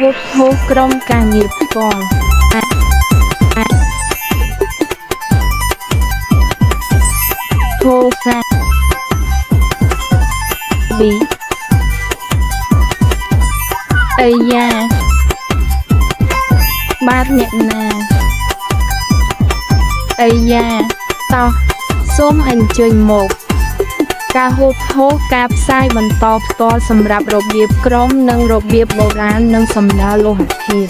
hút hô krong cả nghiệp còn hô xa bí ây da bát nhẹ nà ây da to xôm hành trình một ca hút hố cạp sai bần to to sầm rạp rộp điệp krong nâng rộp điệp bồ rán nâng sầm đá lô hạt thiệt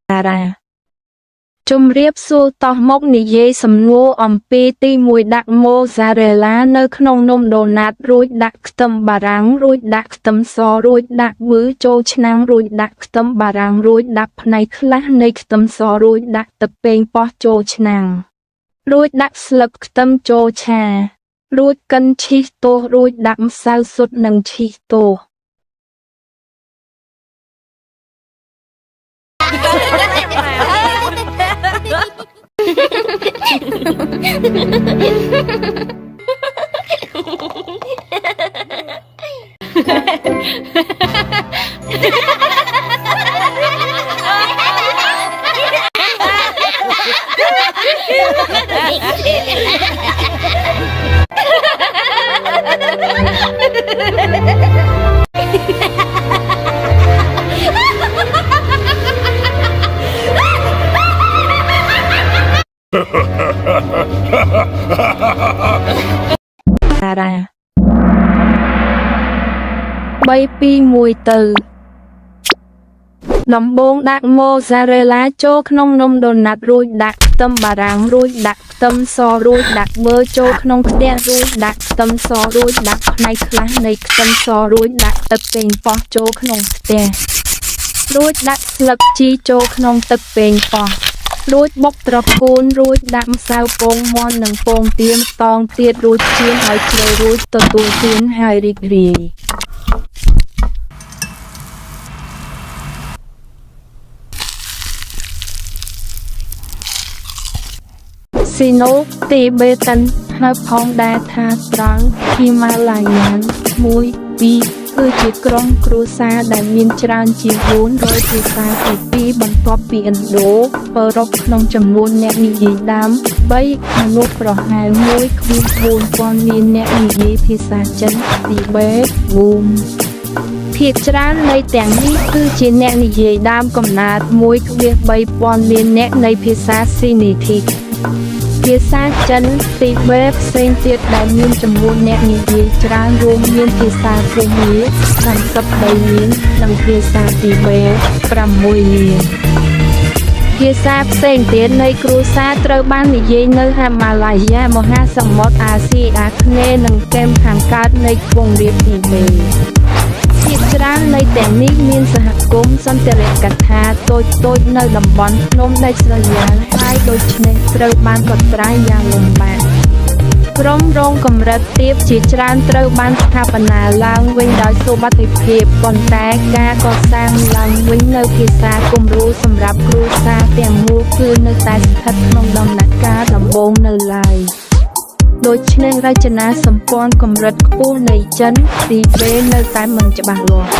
ra Trung riếp xu to mốc nì dê sầm ngô ẩm pi ti mùi đặc mô ra rè lá nơi không nôm đồ nát rùi đặc tâm bà ráng rùi đặc tâm so rùi đặc vứ chô chanang rùi đặc tâm bà ráng rùi đặc này khá nơi tâm so rùi đặc tập bên po chô chanang rùi đặc slực tâm chô cha rùi cân chi tô rùi đặc sao sụt nâng chi tô ra bay pi mùi từ nằm bốn đặc mô ra rê lá chô không nôm đồ nát rùi đặc tâm bà ráng rùi đặc tâm so rùi đặc bơ chô không đen rùi đặc tâm so rùi đặc này khá này tâm so rùi đặc tập bên po chô không đen rùi đặc lực chi chô không tập bên po rùi bốc trọc côn rùi đạm sao bông mòn nâng bông tiêm tòng tiết rùi chiên hỏi chơi rùi tờ tù tiến hai rịch rì xì nốt tì bê tân hai phong đa tha trắng khi mà lại nhắn mũi biคือជាក្រុមគ្រួសារដែលមានច្រើនជាង400ភាសាពី2បន្ទាប់ពីឥណ្ឌូបរពក្នុងចំនួនអ្នកនិយាយដើម3មនុស្សប្រហែល 1,4000 មានអ្នកនិយាយភាសាចិនទីបេតវូមភាគច្រើននៃទាំងនេះគឺជាអ្នកនិយាយដើមកំណើត 1,3000 មានអ្នកនៃភាសាស៊ីនីធីកភាសាចិនទីបេផ្សេងទៀតដែលមានចំនួនអ្នកនិយាយច្រើនរួមមានភាសាភូមា33លាននិងភាសាទីបេ6លានភាសាផ្សេងទៀតនៃគ្រួសារត្រូវបាននិយាយនៅហិមាឡាយាមហាសមុទ្រអាស៊ីអាគ្នេយ៍និងគែមខាងកើតនៃខ្ពង់រាបទីបេភាគច្រើននៃទាំងនេះមានសហគមន៍សន្តិរកថាតូចៗនៅតំបន់ភ្នំដាច់ស្រយាលហើយដូច្នេះត្រូវបានកត់ត្រាយ៉ាងលំបាកក្រុមរងកម្រិតទាបជាច្រើនត្រូវបានស្ថាបនាឡើងវិញដោយសុវត្ថិភាពប៉ុន្តែការកសាងឡើងវិញនៅភាសាគំរូសម្រាប់គ្រួសារទាំងមូលគឺនៅតែស្ថិតក្នុងដំណាក់កាលដំបូងនៅឡើយដូច្នេះរចនាសម្ព័ន្ធកម្រិតខ្ពស់នៃចិនទីបេនៅតែមិនច្បាស់លាស់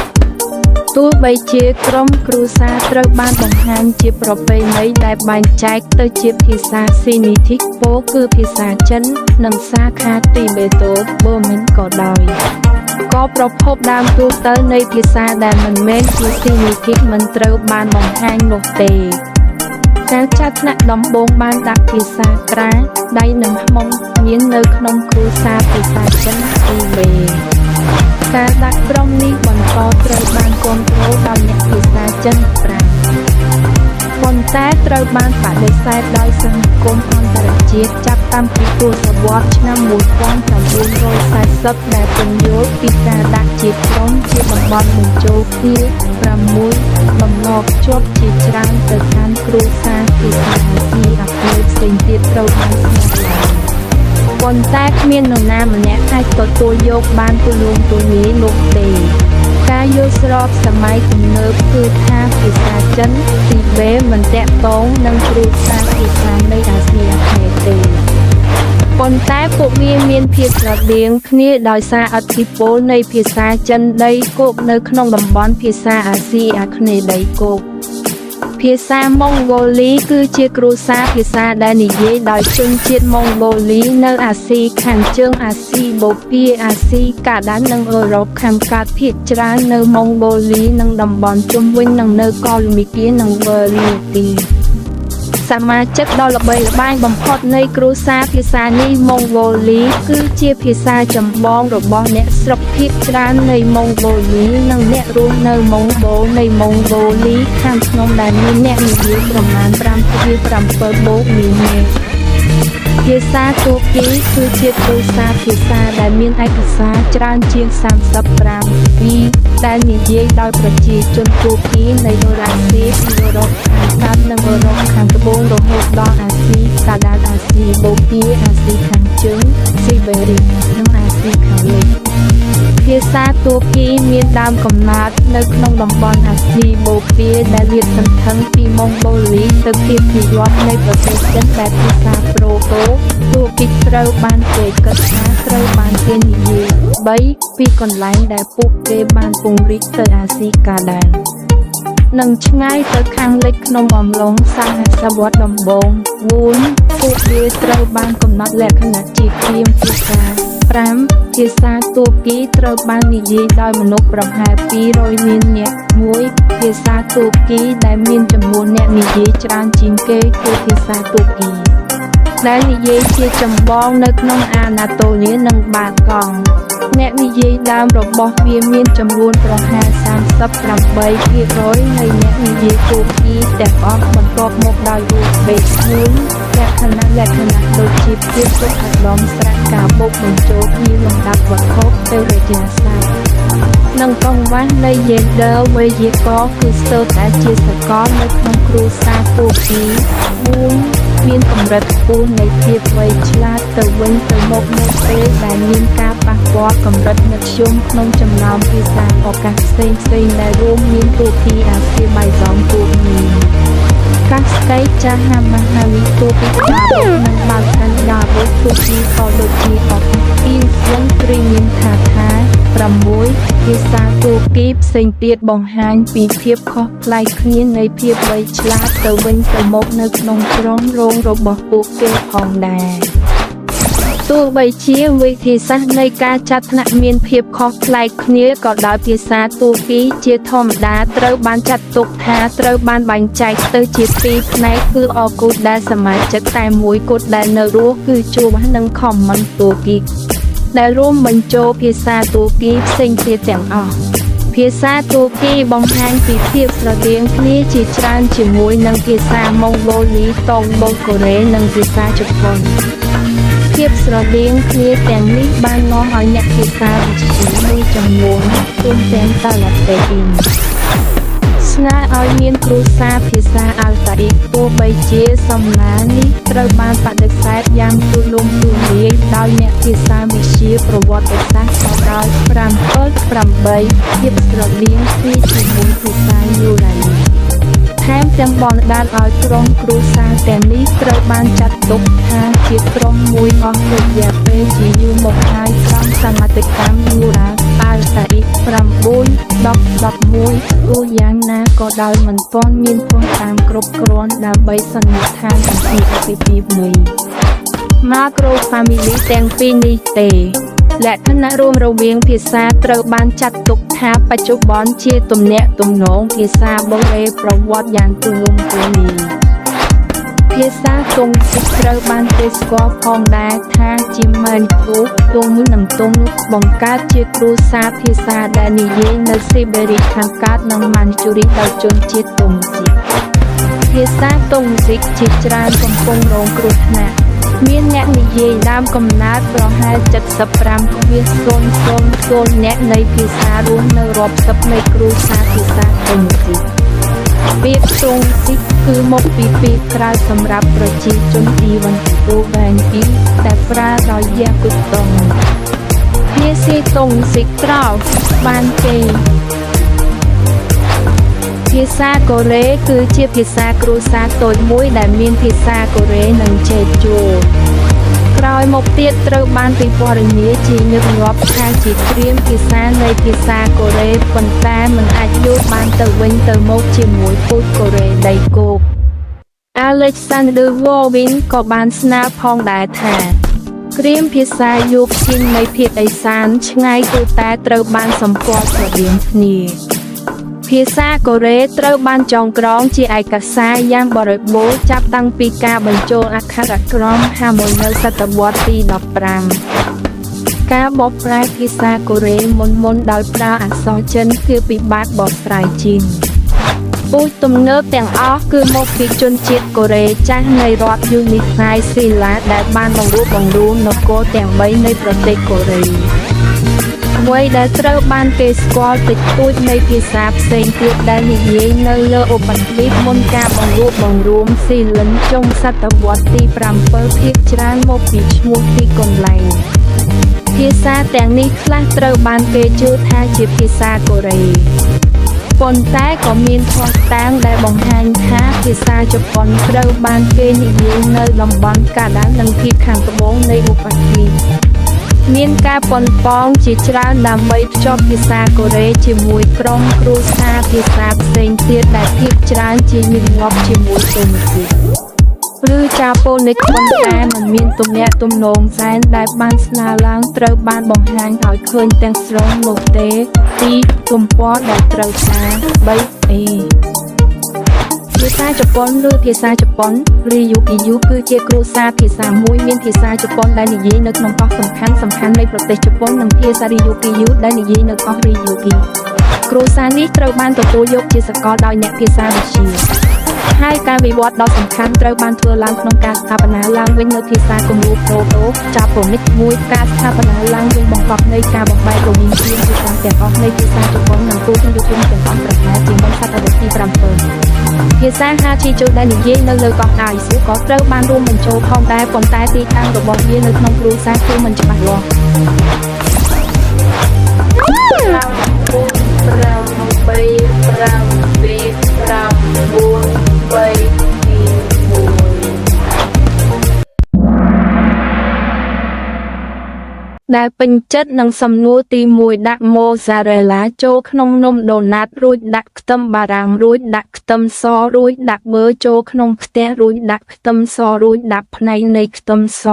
ទោះបីជាក្រុមគ្រួសារត្រូវបានបង្ហាញជាប្រពៃណីដែលបែងចែកទៅជាភាសាស៊ីនីធីកពោគឺភាសាចិននិងសាខាទីបេតូបឺមិនក៏ដោយក៏ប្រភពដើមទូទៅនៃភាសាដែលមិនមែនជាស៊ីនីធីកមិនត្រូវបានបង្ហាញនោះទេការចាត់ថ្នាក់ដំបូងបានដាក់ភាសាក្រាដៃនិងខ្មុំមាននៅក្នុងគ្រួសារភាសាចិនទីបេការដាក់ក្រុមនេះបន្តត្រូវបានគាំទ្រដោយអ្នកភាសាចិនប្រាំប៉ុន្តែត្រូវបានបដិសេធដោយសហគមន៍អន្តរជាតិចាប់តាំងពីទសវត្សរ៍ឆ្នាំ1940ដែលពន្យល់ពីការដាក់ជាក្រុមជាតំបន់បញ្ចូលគ្នា6បំណងជាប់ជាច្រើនទៅកាន់គ្រួសារភាសាអាស៊ីអាគ្នេយ៍ផ្សេងទៀតត្រូវបានស្នាក់ឡើងប៉ុន្តែគ្មាននរណាម្នាក់អាចទទួលយកបានទូលំទូលាយនោះទេការយល់ស្របសម័យទំនើបគឺថាភាសាចិនទីបេមិនតាក់ទងនឹងគ្រួសារភាសានៃអាស៊ីអាគ្នេយ៍ទេប៉ុ ប៉ុន្តែពួកវាមានភាពស្រដៀងគ្នាដោយសារឥទ្ធិពលនៃភាសាចិនដីគោកនៅក្នុងតំបន់ភាសាអាស៊ីអាគ្នេយ៍ដីគោកភាសាម៉ុងហ្គោលីគឺជាគ្រួសារភាសាដែលនិយាយដោយជនជាតិម៉ុងហ្គោលីនៅអាស៊ីខាងជើងអាស៊ីបូព៌ាអាស៊ីកាដាននិងអឺរ៉ុបខាងកើតភាគច្រើននៅម៉ុងហ្គោលីនិងតំបន់ជុំវិញនិងនៅកូឡូមីគៀនិងវ៉ឺលីទីសមាជិកដ៏ល្បីល្បាញបំផុតនៃគ្រួសារភាសានេះម៉ុងហ្គោលីគឺជាភាសាចម្បងរបស់អ្នកស្រុកភាគច្រើននៃម៉ុងហ្គោលីនិងអ្នករស់នៅម៉ុងបូនៃម៉ុងហ្គោលីខាងក្នុងដែលមានអ្នកនិយាយប្រមាណ 5-7 បូកមីលីភាសាទូគីគឺជាគ្រួសារភាសាដែលមានឯកសារច្រើនជាង35ពីដែលនិយាយដោយប្រជាជនទូគីនៃអឺរ៉ាស៊ីពីអឺរ៉ុបខាងកើតនិងអឺរ៉ុបខាងត្បូងរហូតដល់អាស៊ីកាដានអាស៊ីបូព៌ាអាស៊ីខាងជើងស៊ីបេរីនិងអាស៊ីខាងលិចភាសាទូគីមានដើមកំណើតនៅក្នុងតំបន់អាស៊ីបូព៌ាដែលលាតសន្ធឹងពីម៉ុងហ្គោលីទៅភាគនិយមនៃប្រទេសចិនដែលភាសាប្រូតូទូគីត្រូវបានគេគិតថាត្រូវបានគេនិយាយ3ពីកន្លែងដែលពួកគេបានពង្រីកទៅអាស៊ីកាដាននិងឆ្ងាយទៅខាងលិចក្នុងអំឡុងសវត្សរ៍ដំបូង4ពួកវាត្រូវបានកំណត់លក្ខណៈជាគ្រាមភាសា5ភាសាទូគីត្រូវបាននិយាយដោយមនុស្សប្រហែល200លាននាក់1ភាសាទូគីដែលមានចំនួនអ្នកនិយាយច្រើនជាងគេគឺភាសាទូគីដែលនិយាយជាចម្បងនៅក្នុងអាណាតូលៀនិងបាកង់អ្នកនិយាយដើមរបស់វាមានចំនួនប្រហែល 38% នៃអ្នកនិយាយទូគីទាំងអស់បន្ទាប់មកដោយរូបបេសលក្ខណៈដូចជាភាពជក់អារម្មណ៍ស្រៈការបូកបញ្ចូលគ្នាលំដាប់វត្ថុទៅរយៈសាស្ត្រនិងកង្វះនៃយេនឌ័រវេយ្យាករណ៍គឺស្ទើរតែជាសកលនៅក្នុងគ្រួសារទូគី4មានកម្រិតខ្ពស់នៃភាពវៃឆ្លាតទៅវិញទៅមកនៅពេលដែលមានការប៉ះពាល់កម្រិតមធ្យមក្នុងចំណោមភាសាឱកាសផ្សេងៗដែលរួមមានទូគីអាស៊ីបៃសងទូគីកាស្កៃចាហាម៉ាហាវីទូគីនិងបាល់កាន់ដាវទូគីក៏ដូចជាអបអ៊ីស្លឹងព្រីមៀមថា6ភាសាទូគីផ្សេងទៀតបង្ហាញពីភាពខុសប្លែកគ្នានៃភាពវៃឆ្លាតទៅវិញទៅមកនៅក្នុងជ្រុងរងរបស់ពួកគេផងដែរទោះបីជាវិធីសាស្ត្រនៃការចាត់ថ្នាក់មានភាពខុសប្លែកគ្នាក៏ដោយភាសាទូគីជាធម្មតាត្រូវបានចាត់ទុកថាត្រូវបានបែងចែកទៅជាពីរផ្នែកគឺអគូដែលសមាជិកតែមួយគូដែលនៅរស់គឺជួបនិងខមមិនទូគីដែលរួមបញ្ចូលភាសាទូគីផ្សេងទៀតទាំងអស់ភាសាទូគីបង្ហាញពីភាពស្រដៀងគ្នាជាច្រើនជាមួយនឹងភាសាម៉ុងហ្គោលីតង់បូកូរ៉េនិងភាសាជប៉ុនភាពស្រដៀងគ្នាទាំងនេះបាននាំឲ្យអ្នកភាសាវិទ្យាមួយចំនួនរួមទាំងតាឡាតេអ៊ីនស្នើឲ្យមានគ្រួសារភាសាអាល់តាអ៊ីទោះបីជាសំណានេះត្រូវបានបដិសេធយ៉ាងទូលំទូលាយដោយអ្នកភាសាវិទ្យាប្រវត្តិសាស្ត្រក៏ដោយ7-8ភាពស្រដៀងគ្នាជាមួយភាសាយូរ៉ានីថែមទាំងបណ្ដាលឲ្យក្រុមគ្រួសារទាំងនេះត្រូវបានចាត់ទុកថាជាក្រុមមួយអស់រយៈពេលជាយូរមកហើយក្រោមសមាជិកកម្មយូរ៉ាអាល់តាអ៊ី9-10-11ទោះយ៉ាងណាក៏ដោយមិនទាន់មានភស្តុតាងគ្រប់គ្រាន់ដើម្បីសន្និដ្ឋានអំពីអត្ថប្រយោជន៍នៃ Macro Family ទាំងពីរនេះទេលក្ខណៈរួមរវាងភាសាត្រូវបានចាត់ទុកថាបច្ចុប្បន្នជាទំនាក់ទំនងភាសាបូរេប្រវត្តិយ៉ាងទូលំទូលាយភាសាតុងស៊ីកត្រូវបានគេស្គាល់ផងដែរថាជាម៉ានទូតុងនិងតុងបង្កើតជាគ្រួសារភាសាដែលនិយាយនៅស៊ីបេរីខាងកើតនិងម៉ាន់ជូរីដោយជនជាតិតុងស៊ីកភាសាតុងស៊ីកជាច្រើនកំពុងរងគ្រោះថ្នាក់មានអ្នកនិយាយដើមកំណើតប្រហែល 75,000 អ្នកនៃភាសារស់នៅរាប់សិបនៃគ្រួសារភាសាតុងស៊ីកពាក្យតុងស៊ីកគឺមកពីពាក្យក្រៅសម្រាប់ប្រជាជនទីវ៉ាន់ទូវ៉ានពីដែលប្រើដោយយ៉ាគុតុងភាសាតុងស៊ីកក្រៅបានគេភាសាកូរ៉េគឺជាភាសាគ្រួសារតូចមួយដែលមានភាសាកូរ៉េនិងជេជូក្រោយ យមកទៀតត្រូវបានពិពណ៌នាជាញឹកញាប់ថាជាគ្រាមភាសានៃភាសាកូរ៉េប៉ុន្តែមិនអាចយល់បានទៅវិញទៅមកជាមួយពូជកូរ៉េដីគោក Alexander Vovin ក៏បានស្នើផងដែរថាគ្រាមភាសាយោគជានៃភាគឦសានឆ្ងាយគឺតែត្រូវបានសម្គាល់ស្រដៀងគ្នាភាសាកូរ៉េត្រូវបានចងក្រងជាឯកសារយ៉ាងបរិបូរណ៍ចាប់តាំងពីការបញ្ចូលអក្ខរក្រមហាមួយនៅសតវត្សទី15 ការបកប្រែភាសាកូរ៉េមុនដោយប្រើអក្សរចិនគឺពិបាកបកស្រាយជាងពូជទំនើបទាំងអស់គឺមកពីជនជាតិកូរ៉េចាស់នៃរដ្ឋយូនីហ្សាយស៊ីឡាដែលបានបង្រួបបង្រួមនគរទាំង3នៃប្រទេសកូរ៉េអ្វីដែលត្រូវបានគេស្គាល់តិចតួចនៃភាសាផ្សេងទៀតដែលនិយាយនៅលើឧបទ្វីបមុនការបង្រួបបង្រួមស៊ីលិនចុងសតវត្សទី7ភាគច្រើនមកពីឈ្មោះទីកន្លែងភាសាទាំងនេះខ្លះត្រូវបានគេជឿថាជាភាសាកូរ៉េប៉ុន្តែក៏មានភស្តុតាងដែលបង្ហាញថាភាសាជប៉ុនត្រូវបានគេនិយាយនៅតំបន់កាដានិងភាគខាងត្បូងនៃឧបទ្វីបមានការប៉ុនប៉ងជាច្រើនដើម្បីភ្ជាប់ភាសាកូរ៉េជាមួយក្រុមគ្រួសារភាសាផ្សេងទៀតដែលភាគច្រើនជាញឹកញាប់ជាមួយទៅទៀតឬចាប៉ូនិកប៉ុន្តែมันមានទំនាក់ទំនងសែនដែលបានស្នើឡើងត្រូវបានបង្ហាញឲ្យឃើញទាំងស្រុងនោះទេទីទំព័រដែលត្រូវថា 3A ភាសាជប៉ុនឬភាសាជប៉ុន Ryukyu គឺជាគ្រួសារភាសាមួយមានភាសាជប៉ុនដែលនិយាយនៅក្នុងកោះសំខាន់នៃប្រទេសជប៉ុននិងភាសា Ryukyu ដែលនិយាយនៅកោះ Ryuki គ្រួសារនេះត្រូវបានទទួលយកជាសកលដោយអ្នកភាសាវិទ្យាហើយការវិវត្តដ៏សំខាន់ត្រូវបានធ្វើឡើងក្នុងការស្ថាបនាឡើងវិញនៅភាសាគំរូប្រូតូចាប៉ូនិកមួយការស្ថាបនាឡើងវិញបង្កប់នៃការបំបែករវាងជាភាសាទាំងអស់នៃភាសាជប៉ុននិងទូទាំងយុគទាំងអស់ប្រហែលជាមុនសតវត្សទី7ភាសាហាជីជូដែលនិយាយនៅលើកោះអាយស៊ូក៏ត្រូវបានរួមបញ្ចូលផងដែរប៉ុន្តែទីតាំងរបស់វានៅក្នុងគ្រួសារគឺមិនច្បាស់លាស់ដែលពេញចិត្តនឹងសំណួរទី1ដាក់ម៉ូហ្សារ៉េឡាចូលក្នុងនំដូណាត់រួចដាក់ខ្ទឹមបារាំងរួចដាក់ខ្ទឹមសរួចដាក់ប៊ឺចូលក្នុងខ្ទះរួចដាក់ខ្ទឹមសរួចដាក់ផ្នែកនៃខ្ទឹមស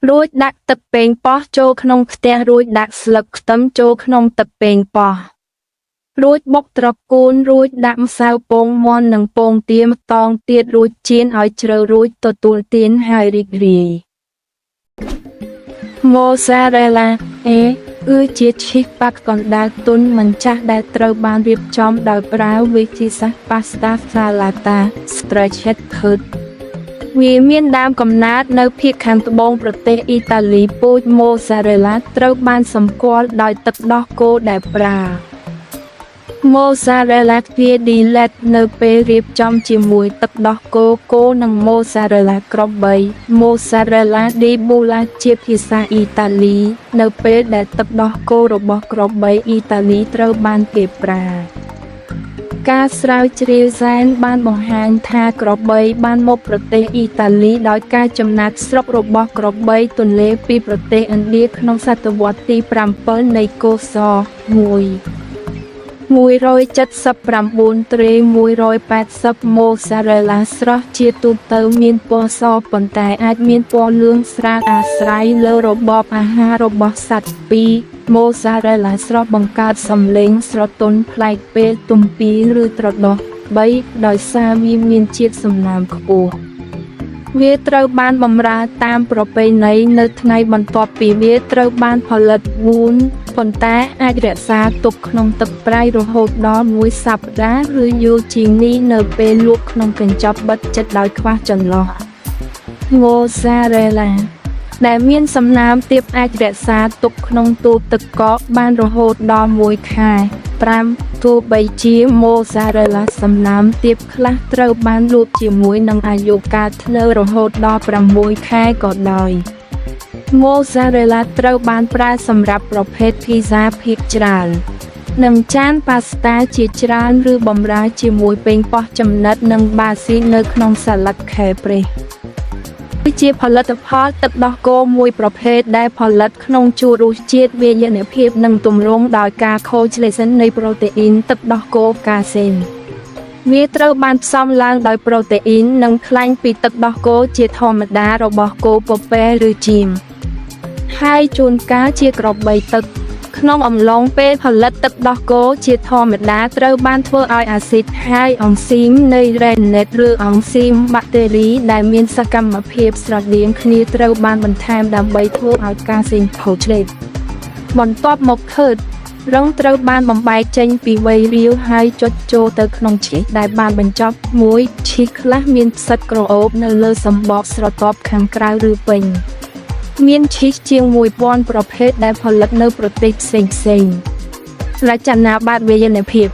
រួចដាក់ទឹកប៉េងប៉ោះចូលក្នុងខ្ទះរួចដាក់ស្លឹកខ្ទឹមចូលក្នុងទឹកប៉េងប៉ោះរួចបុកត្រកួនរួចដាក់ម្សៅពងមាន់និងពងទាម្តងទៀតរួចចៀនឲ្យជ្រៅរួចទទួលទានហើយរីករាយម៉ូហ្សារ៉េឡាគឺជាឈីសប៉ាក់កណ្ដាលទុនមិនចាស់ដែលត្រូវបានរៀបចំដោយប្រើវិធីសាស្ត្រ Pasta Salata Stretched Cut វាមានដើមកំណើតនៅភាគខាងត្បូងប្រទេសអ៊ីតាលីពូជម៉ូហ្សារ៉េឡាត្រូវបានសម្គាល់ដោយទឹកដោះគោដែលប្រើម៉ូហ្សារ៉េឡាវាឌីឡេតនៅពេលរៀបចំជាមួយទឹកដោះគោនិងម៉ូហ្សារ៉េឡាក្របីម៉ូហ្សារ៉េឡាឌីប៊ូឡាជាភាសាអ៊ីតាលីនៅពេលដែលទឹកដោះគោរបស់ក្របីអ៊ីតាលីត្រូវបានគេប្រើការស្រាវជ្រាវសែនបានបង្ហាញថាក្របីបានមកប្រទេសអ៊ីតាលីដោយការចំណាកស្រុករបស់ក្របីទន្លេពីប្រទេសឥណ្ឌាក្នុងសតវត្សទី7នៃគ.ស179 ត្រេ180ម៉ូហ្សារ៉េឡាស្រស់ជាទូទៅមានពណ៌សប៉ុន្តែអាចមានពណ៌លឿងស្រាលអាស្រ័យលើរបបអាហាររបស់សត្វ2ម៉ូហ្សារ៉េឡាស្រស់បង្កើតសំឡេងស្រទន់ប្លែកពេលទំពាឬត្រដោះ3ដោយសារវាមានជាតិសំណើមខ្ពស់វាត្រូវបានបម្រើតាមប្រពៃណីនៅថ្ងៃបន្ទាប់ពីវាត្រូវបានផលិតវូនប៉ុន្តែអាចរក្សាទុកក្នុងទឹកប្រៃរហូតដល់1សប្តាហ៍ឬយូរជាងនេះនៅពេលលក់ក្នុងកញ្ចប់បិទជិតដោយខ្វះចន្លោះម៉ូហ្សារ៉េឡាដែលមានសំណើមទាបអាចរក្សាទុកក្នុងទូទឹកកកបានរហូតដល់1ខែ5ទោះបីជាម៉ូហ្សារ៉េឡាសំណើមទាបខ្លះត្រូវបានលក់ជាមួយនឹងអាយុកាលធ្នើរហូតដល់6ខែក៏ដោយម៉ូហ្សារ៉េឡាត្រូវបានប្រើសម្រាប់ប្រភេទភីហ្សាភាគច្រើននិងចានប៉ាស្តាជាច្រើនឬបម្រើជាមួយប៉េងប៉ោះចំណិតនិងបាស៊ីលនៅក្នុងសាឡាត់ខេប្រេស ជាផលិតផលទឹកដោះគោមួយប្រភេទដែលផលិតក្នុងជួររសជាតិវាយនភាពនិងទម្រង់ដោយការខូចលេសិននៃប្រូតេអ៊ីនទឹកដោះគោកាសេនវាត្រូវបានផ្សំឡើងដោយប្រូតេអ៊ីននិងខ្លាញ់ពីទឹកដោះគោជាធម្មតារបស់គោពពែឬជៀមហើយជួនកាលជាក្របីទឹកក្នុងអំឡុងពេលផលិតទឹកដោះគោជាធម្មតាត្រូវបានធ្វើឲ្យអាស៊ីតហើយអង់ស៊ីមនៃរ៉េណេតឬអង់ស៊ីមបាក់តេរីដែលមានសកម្មភាពស្រដៀងគ្នាត្រូវបានបន្ថែមដើម្បីធ្វើឲ្យកាសេនផូឆ្លេតបន្ទាប់មកខឺតរឹងត្រូវបានបំបែកចេញពីវ័យរាវហើយចុចចូលទៅក្នុងឈីសដែលបានបញ្ចប់មួយឈីសខ្លះមានផ្សិតក្រអូបនៅលើសម្បកស្រទាប់ខាងក្រៅឬពេញមានឈីសជាង 1000 ប្រភេទដែលផលិតនៅប្រទេសផ្សេងៗរចនាប័ទ្មវាយនភាព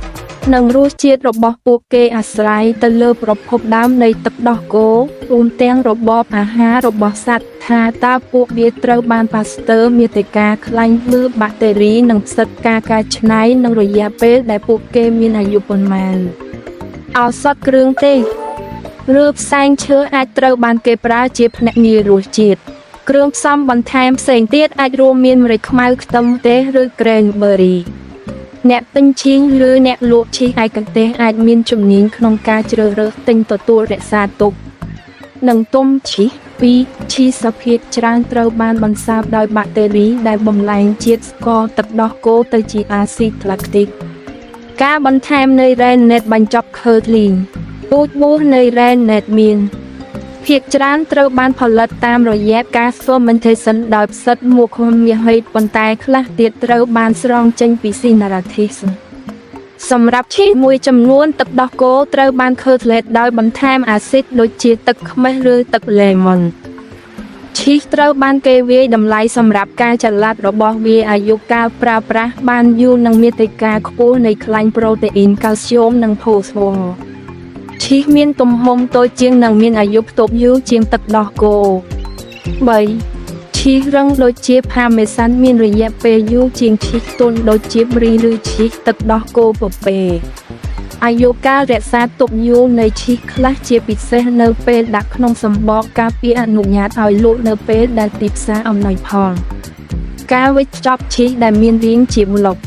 និងរសជាតិរបស់ពួកគេអាស្រ័យទៅលើប្រភពដើមនៃទឹកដោះគោរួមទាំងរបបអាហាររបស់សត្វថាតើពួកវាត្រូវបានប៉ាស្ទ័រមាតិកាខ្លាញ់លើបាក់តេរីនិងផ្សិតការកែច្នៃនិងរយៈពេលដែលពួកគេមានអាយុប៉ុន្មានឱសថគ្រឿងទេសឬផ្សែងឈើអាចត្រូវបានគេប្រើជាភ្នាក់ងាររសជាតិគ្រឿងផ្សំបន្ថែមផ្សេងទៀតអាចរួមមានម្រេចខ្មៅខ្ទឹមទេសឬក្រែនប៊ឺរីអ្នកទិញឈីងឬអ្នកលក់ឈីងឯកទេសអាចមានជំនាញក្នុងការជ្រើសរើសទិញទទួលរក្សាទុកនិងទុំឈីសពីឈីសភាគច្រើនត្រូវបានបន្សាបដោយបាក់តេរីដែលបំលែងជាតិស្ករទឹកដោះគោទៅជាអាស៊ីតឡាក់ទិកការបន្ថែមនៃរ៉េណេតបញ្ចប់ខឺតលីងពូជបួសនៃរ៉េណេតមានភាគច្រើនត្រូវបានផលិតតាមរយៈការ fermentation ដោយផ្សិតមកហុំមាហិតប៉ុន្តែខ្លះទៀតត្រូវបានស្រង់ចេញពី Synthesis សម្រាប់ឈីសមួយចំនួនទឹកដោះគោត្រូវបាន curate ដោយបន្ថែមអាស៊ីតដូចជាទឹកខ្មេះឬទឹក lemon ឈីសត្រូវបានគេវាយតម្លៃសម្រាប់ការចល័តរបស់វាអាយុកាលប្រើប្រាស់បានយូរនិងមាតិកាខ្ពស់នៃខ្លាញ់ប្រូតេអ៊ីនកាល់ស្យូមនិងផូស្វ័រឈីសមានទំហំតូចជាងនិងមានអាយុផ្ទុកយូរជាងទឹកដោះគោ 3. ឈីសរឹងដូចជាផាមេសានមានរយៈពេលយូរជាងឈីសទន់ដូចជាប៊្រីឬឈីសទឹកដោះគោពពែអាយុកាលរក្សាទុកយូរនៃឈីសខ្លះជាពិសេសនៅពេលដាក់ក្នុងសម្បកការពារអនុញ្ញាតឲ្យលក់នៅពេលដែលទីផ្សារអំណោយផលការវេចខ្ចប់ឈីសដែលមានរាងជាប្លុក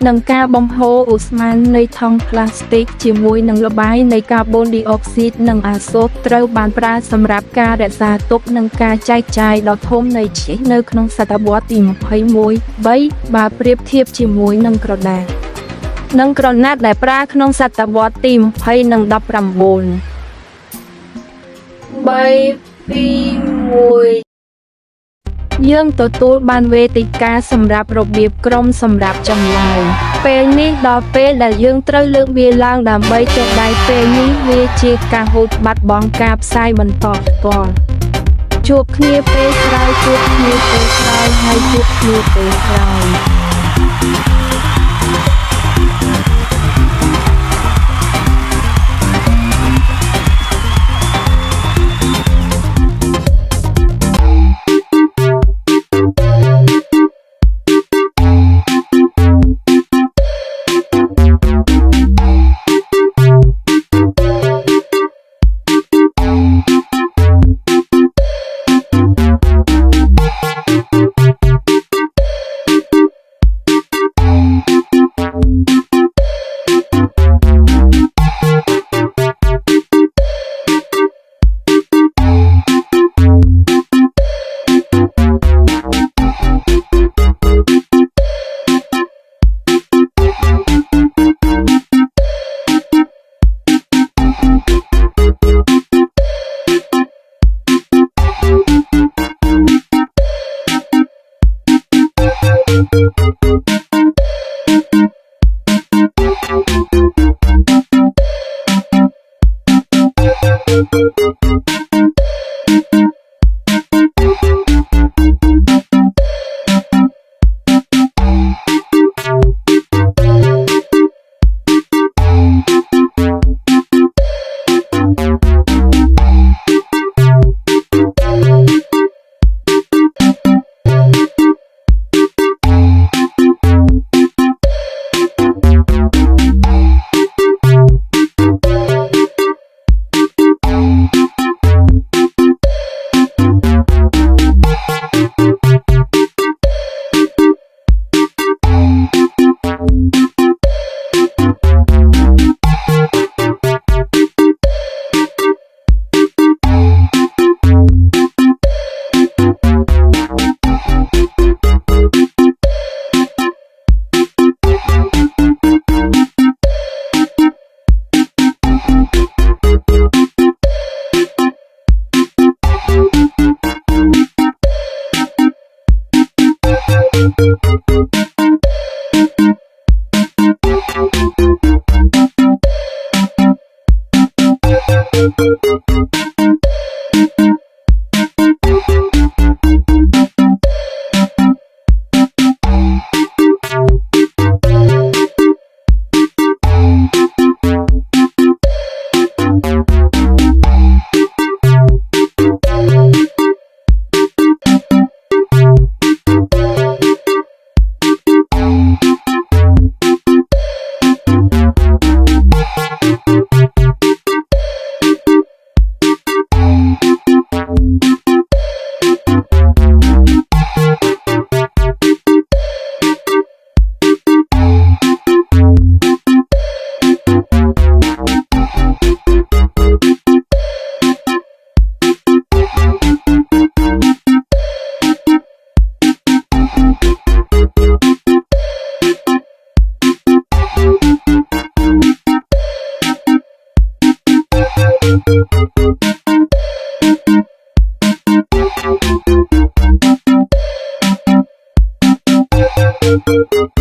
និងការបំហូរឧស្ម័ននៃថង់ប្លាស្ទិកជាមួយនឹងល្បាយនៃកាបូនឌីអុកស៊ីតនិងអាសូតត្រូវបានប្រើសម្រាប់ការរក្សាទុកនិងការចែកចាយដ៏ធំនៃឈីសនៅក្នុងសតវត្សទី21 បើប្រៀបធៀបជាមួយនឹងក្រដាសនិងក្រណាត់ដែលប្រើក្នុងសតវត្សទី20និង19 3 2 1យើងទទួលបានវេទិកាសម្រាប់របៀបក្រុមសម្រាប់ចម្លើយពេលនេះដល់ពេលដែលយើងត្រូវលើកវាឡើងដើម្បីទស្សន៍ដៃពេលនេះវាជាការហូតបាត់បង់ការផ្សាយបន្តផ្ទាល់ជួបគ្នាពេលក្រោយហើយជួបគ្នាពេលក្រោយ Thank you.